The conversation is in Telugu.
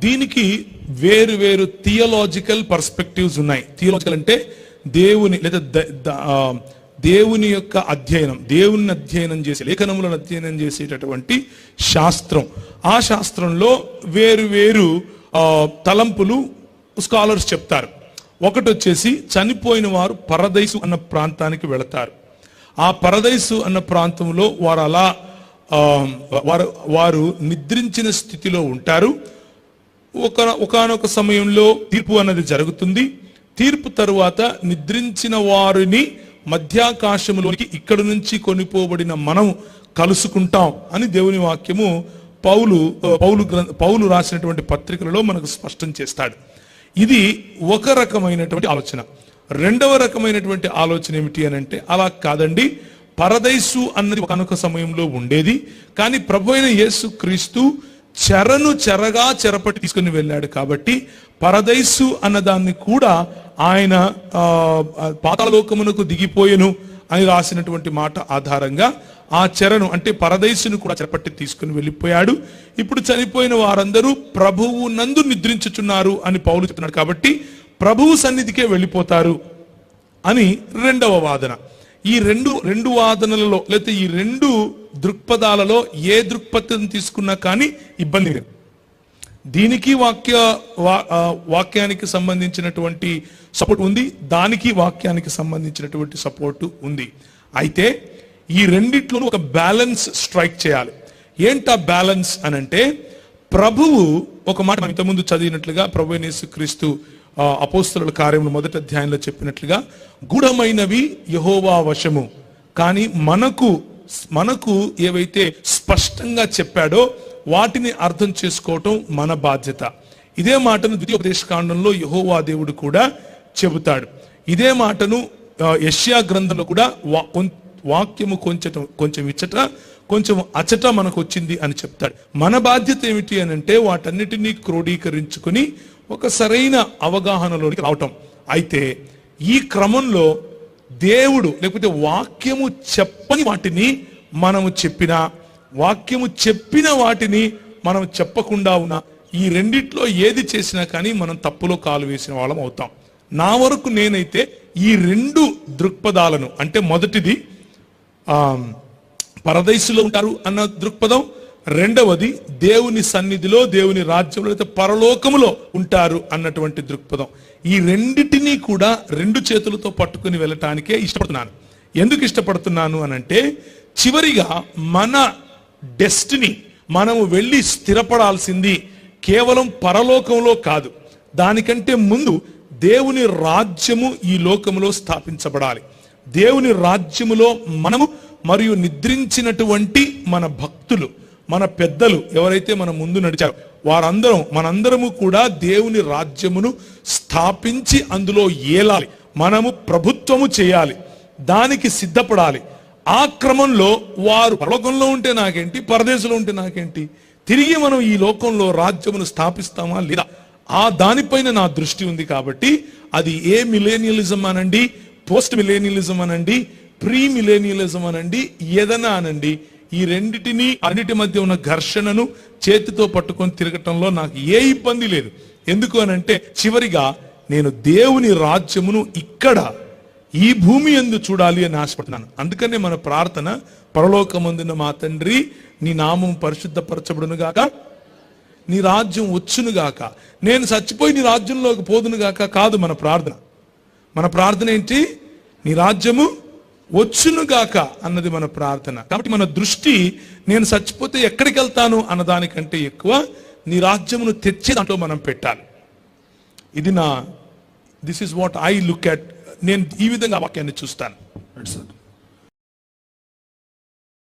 దీనికి వేరు వేరు థియలాజికల్ పర్స్పెక్టివ్స్ ఉన్నాయి. థియలాజికల్ అంటే దేవుని లేదా దేవుని యొక్క అధ్యయనం, దేవుని అధ్యయనం చేసే, లేఖనములను అధ్యయనం చేసేటటువంటి శాస్త్రం. ఆ శాస్త్రంలో వేరు వేరు తలంపులు స్కాలర్స్ చెప్తారు. ఒకటి వచ్చేసి చనిపోయిన వారు పరదైసు అన్న ప్రాంతానికి వెళతారు. ఆ పరదైసు అన్న ప్రాంతంలో వారు అలా వారు నిద్రించిన స్థితిలో ఉంటారు. ఒకానొక సమయంలో తీర్పు అన్నది జరుగుతుంది. తీర్పు తరువాత నిద్రించిన వారిని మధ్యాకాశములోనికి ఇక్కడి నుంచి కొనిపోబడిన మనం కలుసుకుంటాం అని దేవుని వాక్యము పౌలు రాసినటువంటి పత్రికలలో మనకు స్పష్టం చేస్తాడు. ఇది ఒక రకమైనటువంటి ఆలోచన. రెండవ రకమైనటువంటి ఆలోచన ఏమిటి అని అంటే, అలా కాదండి, పరదైసు అన్నది ఒకనొక సమయంలో ఉండేది, కానీ ప్రభు అయిన యేసు క్రీస్తు చెరగా చెరపట్టి తీసుకుని వెళ్ళాడు కాబట్టి పరదైసు అన్నదాన్ని కూడా ఆయన పాతాళలోకమునకు దిగిపోయెను అని రాసినటువంటి మాట ఆధారంగా ఆ చెరను అంటే పరదైసును కూడా చెరపట్టి తీసుకుని వెళ్ళిపోయాడు. ఇప్పుడు చనిపోయిన వారందరూ ప్రభువు నందు నిద్రించుచున్నారు అని పౌలు చెప్తున్నాడు కాబట్టి ప్రభువు సన్నిధికే వెళ్ళిపోతారు అని రెండవ వాదన. ఈ రెండు వాదనలలో లేకపోతే ఈ రెండు దృక్పథాలలో ఏ దృక్పథం తీసుకున్నా కానీ ఇబ్బంది లేదు. దీనికి వాక్యానికి సంబంధించినటువంటి సపోర్ట్ ఉంది, దానికి వాక్యానికి సంబంధించినటువంటి సపోర్ట్ ఉంది. అయితే ఈ రెండిట్లోనూ ఒక బ్యాలెన్స్ స్ట్రైక్ చేయాలి. ఏంటా బ్యాలెన్స్ అనంటే, ప్రభువు ఒక మాట మనం ఇంతకుముందు చదివినట్లుగా ప్రభువైన యేసుక్రీస్తు అపోస్తలుల కార్యములు 1వ అధ్యాయంలో చెప్పినట్లుగా గూఢమైనవి యెహోవా వశము, కానీ మనకు ఏవైతే స్పష్టంగా చెప్పాడో వాటిని అర్థం చేసుకోవటం మన బాధ్యత. ఇదే మాటను ద్వితీయోపదేశకాండంలో యెహోవా దేవుడు కూడా చెబుతాడు. ఇదే మాటను యెషయా గ్రంథంలో కూడా వాక్యము కొంచెం ఇచ్చట కొంచెం అచట మనకు వచ్చింది అని చెప్తాడు. మన బాధ్యత ఏమిటి అని అంటే వాటన్నిటినీ క్రోడీకరించుకుని ఒక సరైన అవగాహనలోకి రావటం. అయితే ఈ క్రమంలో దేవుడు లేకపోతే వాక్యము చెప్పని వాటిని మనము చెప్పినా, వాక్యము చెప్పిన వాటిని మనం చెప్పకుండా ఉన్నా, ఈ రెండిట్లో ఏది చేసినా కానీ మనం తప్పులో కాలు వేసిన వాళ్ళం అవుతాం. నా వరకు నేనైతే ఈ రెండు దృక్పథాలను, అంటే మొదటిది పరదైసులో ఉంటారు అన్న దృక్పథం, రెండవది దేవుని సన్నిధిలో దేవుని రాజ్యంలో అయితే పరలోకములో ఉంటారు అన్నటువంటి దృక్పథం, ఈ రెండిటినీ కూడా రెండు చేతులతో పట్టుకుని వెళ్ళటానికే ఇష్టపడుతున్నాను. ఎందుకు ఇష్టపడుతున్నాను అనంటే, చివరిగా మన డెస్టినీ మనము వెళ్ళి స్థిరపడాల్సింది కేవలం పరలోకంలో కాదు, దానికంటే ముందు దేవుని రాజ్యము ఈ లోకములో స్థాపించబడాలి. దేవుని రాజ్యములో మనము మరియు నిద్రించినటువంటి మన భక్తులు, మన పెద్దలు ఎవరైతే మన ముందు నడిచారో మనందరము కూడా దేవుని రాజ్యమును స్థాపించి అందులో ఏలాలి, మనము ప్రభుత్వము చేయాలి, దానికి సిద్ధపడాలి. ఆ క్రమంలో వారు పరలోకంలో ఉంటే నాకేంటి, పరదేశంలో ఉంటే నాకేంటి, తిరిగి మనం ఈ లోకంలో రాజ్యమును స్థాపిస్తామా లేదా, ఆ దానిపైన నా దృష్టి ఉంది. కాబట్టి అది ఏ మిలేనియలిజం అనండి, పోస్ట్ మిలేనియలిజం అనండి, ప్రీ మిలేనియలిజం అనండి, ఏదైనా అనండి, ఈ అన్నిటి మధ్య ఉన్న ఘర్షణను చేతితో పట్టుకొని తిరగటంలో నాకు ఏ ఇబ్బంది లేదు. ఎందుకు అనంటే, చివరిగా నేను దేవుని రాజ్యమును ఇక్కడ ఈ భూమి యందు చూడాలి అని ఆశపడుతున్నాను. అందుకనే మన ప్రార్థన, పరలోకమందున్న మా తండ్రి, నీ నామం పరిశుద్ధపరచబడును గాక, నీ రాజ్యం వచ్చును గాక, నేను చచ్చిపోయి నీ రాజ్యంలోకి పోదును గాక కాదు మన ప్రార్థన. మన ప్రార్థన ఏంటి? నీ రాజ్యము వచ్చును గాక అన్నది మన ప్రార్థన. కాబట్టి మన దృష్టి నేను చచ్చిపోతే ఎక్కడికి వెళ్తాను అన్నదానికంటే ఎక్కువ నీ రాజ్యమును తెచ్చే దాంట్లో మనం పెట్టాలి. ఇది this is what I look at. నేను ఈ విధంగా వాక్యాన్ని చూస్తాను.